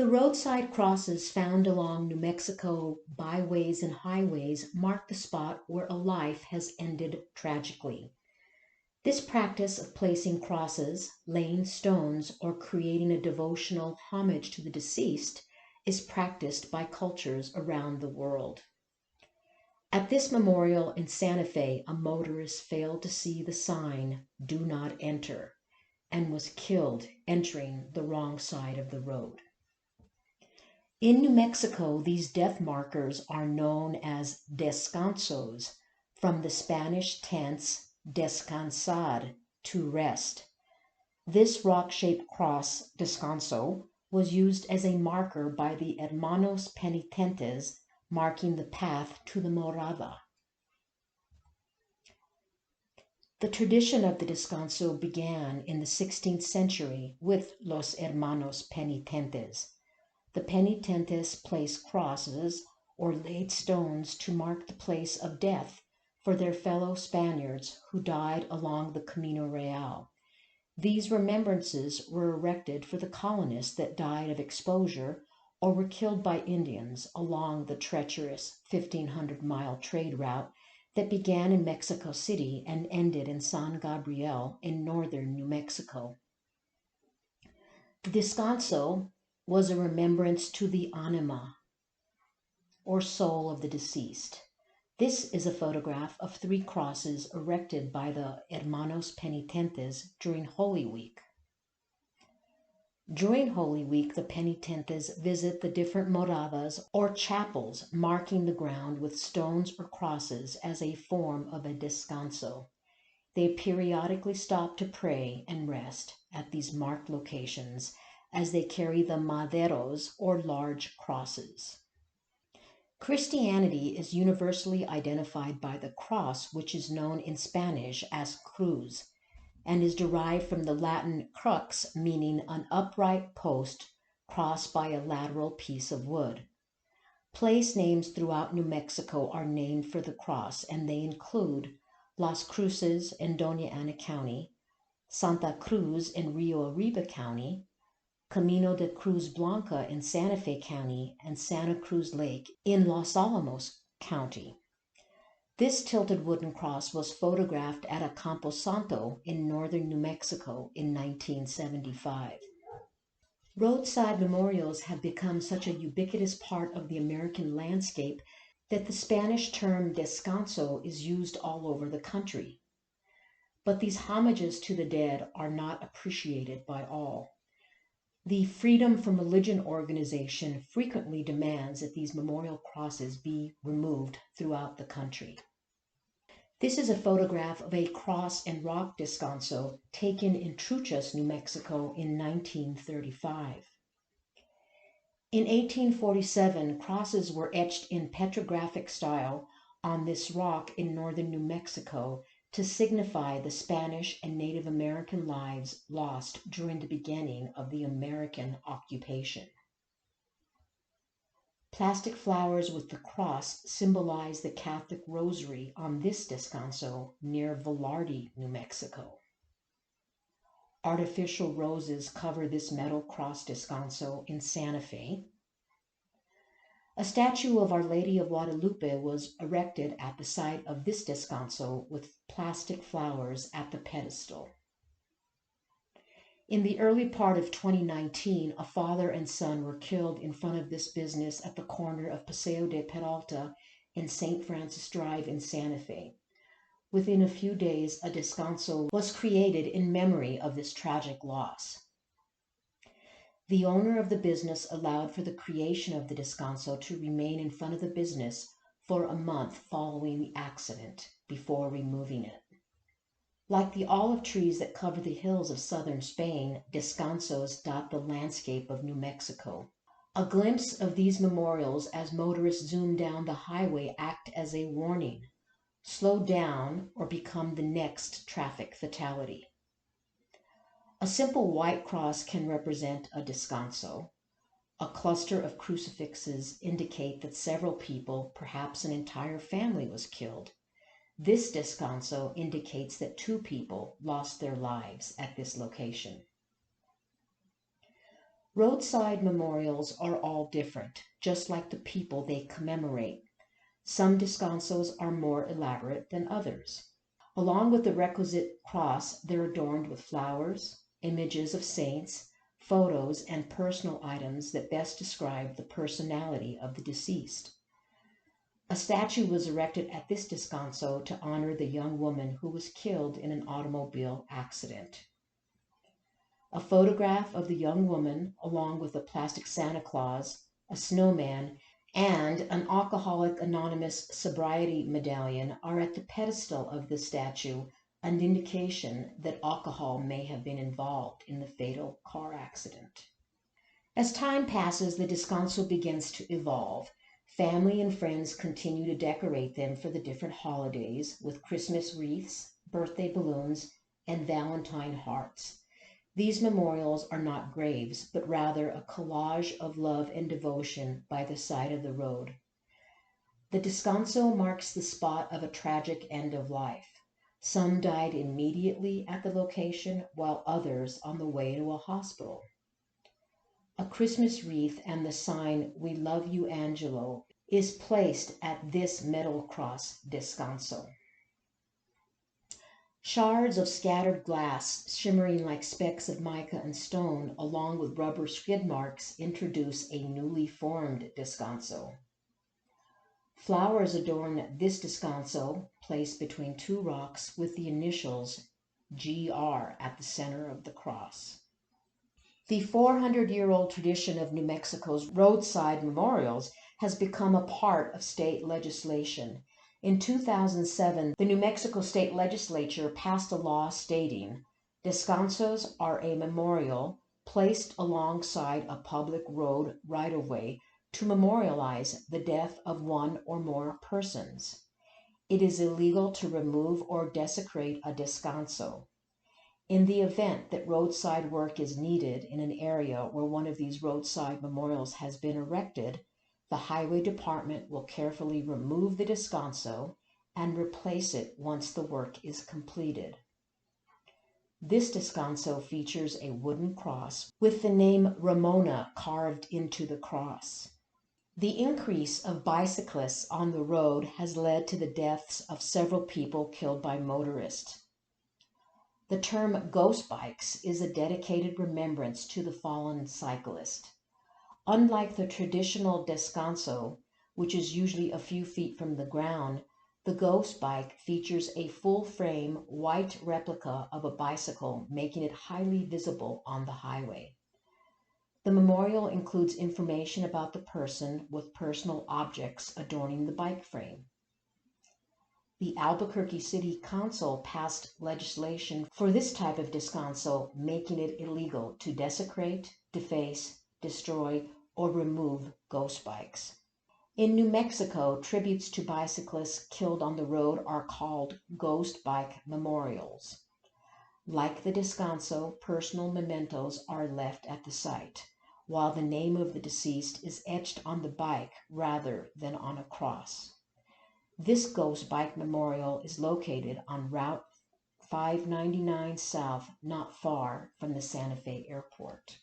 The roadside crosses found along New Mexico byways and highways mark the spot where a life has ended tragically. This practice of placing crosses, laying stones, or creating a devotional homage to the deceased is practiced by cultures around the world. At this memorial in Santa Fe, a motorist failed to see the sign, "Do not enter," and was killed entering the wrong side of the road. In New Mexico, these death markers are known as descansos, from the Spanish tense descansar, to rest. This rock-shaped cross, descanso, was used as a marker by the Hermanos Penitentes, marking the path to the Morada. The tradition of the descanso began in the 16th century with los Hermanos Penitentes. The penitentes placed crosses or laid stones to mark the place of death for their fellow Spaniards who died along the Camino Real. These remembrances were erected for the colonists that died of exposure or were killed by Indians along the treacherous 1,500-mile trade route that began in Mexico City and ended in San Gabriel in northern New Mexico. The descanso was a remembrance to the anima, or soul of the deceased. This is a photograph of 3 crosses erected by the Hermanos Penitentes during Holy Week. During Holy Week, the penitentes visit the different moradas or chapels, marking the ground with stones or crosses as a form of a descanso. They periodically stop to pray and rest at these marked locations as they carry the maderos or large crosses. Christianity is universally identified by the cross, which is known in Spanish as cruz, and is derived from the Latin crux, meaning an upright post crossed by a lateral piece of wood. Place names throughout New Mexico are named for the cross, and they include Las Cruces in Doña Ana County, Santa Cruz in Rio Arriba County, Camino de Cruz Blanca in Santa Fe County, and Santa Cruz Lake in Los Alamos County. This tilted wooden cross was photographed at a Camposanto in northern New Mexico in 1975. Roadside memorials have become such a ubiquitous part of the American landscape that the Spanish term descanso is used all over the country. But these homages to the dead are not appreciated by all. The Freedom from Religion organization frequently demands that these memorial crosses be removed throughout the country. This is a photograph of a cross and rock descanso taken in Truchas, New Mexico in 1935. In 1847, crosses were etched in petrographic style on this rock in northern New Mexico to signify the Spanish and Native American lives lost during the beginning of the American occupation. Plastic flowers with the cross symbolize the Catholic rosary on this descanso near Velarde, New Mexico. Artificial roses cover this metal cross descanso in Santa Fe. A statue of Our Lady of Guadalupe was erected at the site of this descanso with plastic flowers at the pedestal. In the early part of 2019, a father and son were killed in front of this business at the corner of Paseo de Peralta and St. Francis Drive in Santa Fe. Within a few days, a descanso was created in memory of this tragic loss. The owner of the business allowed for the creation of the descanso to remain in front of the business for a month following the accident before removing it. Like the olive trees that cover the hills of southern Spain, descansos dot the landscape of New Mexico. A glimpse of these memorials as motorists zoom down the highway act as a warning. Slow down or become the next traffic fatality. A simple white cross can represent a descanso. A cluster of crucifixes indicate that several people, perhaps an entire family, was killed. This descanso indicates that 2 people lost their lives at this location. Roadside memorials are all different, just like the people they commemorate. Some descansos are more elaborate than others. Along with the requisite cross, they're adorned with flowers, images of saints, photos, and personal items that best describe the personality of the deceased. A statue was erected at this descanso to honor the young woman who was killed in an automobile accident. A photograph of the young woman, along with a plastic Santa Claus, a snowman, and an Alcoholics Anonymous sobriety medallion are at the pedestal of the statue, an indication that alcohol may have been involved in the fatal car accident. As time passes, the descanso begins to evolve. Family and friends continue to decorate them for the different holidays with Christmas wreaths, birthday balloons, and Valentine hearts. These memorials are not graves, but rather a collage of love and devotion by the side of the road. The descanso marks the spot of a tragic end of life. Some died immediately at the location, while others on the way to a hospital. A Christmas wreath and the sign, "We love you, Angelo," is placed at this metal cross descanso. Shards of scattered glass, shimmering like specks of mica and stone, along with rubber skid marks, introduce a newly formed descanso. Flowers adorn this descanso, placed between two rocks with the initials GR at the center of the cross. The 400-year-old tradition of New Mexico's roadside memorials has become a part of state legislation. In 2007, the New Mexico State Legislature passed a law stating, "Descansos are a memorial placed alongside a public road right-of-way to memorialize the death of one or more persons. It is illegal to remove or desecrate a descanso. In the event that roadside work is needed in an area where one of these roadside memorials has been erected, the Highway Department will carefully remove the descanso and replace it once the work is completed." This descanso features a wooden cross with the name Ramona carved into the cross. The increase of bicyclists on the road has led to the deaths of several people killed by motorists. The term ghost bikes is a dedicated remembrance to the fallen cyclist. Unlike the traditional descanso, which is usually a few feet from the ground, the ghost bike features a full-frame white replica of a bicycle, making it highly visible on the highway. The memorial includes information about the person with personal objects adorning the bike frame. The Albuquerque City Council passed legislation for this type of descanso, making it illegal to desecrate, deface, destroy, or remove ghost bikes. In New Mexico, tributes to bicyclists killed on the road are called ghost bike memorials. Like the descanso, personal mementos are left at the site, while the name of the deceased is etched on the bike rather than on a cross. This ghost bike memorial is located on Route 599 South, not far from the Santa Fe Airport.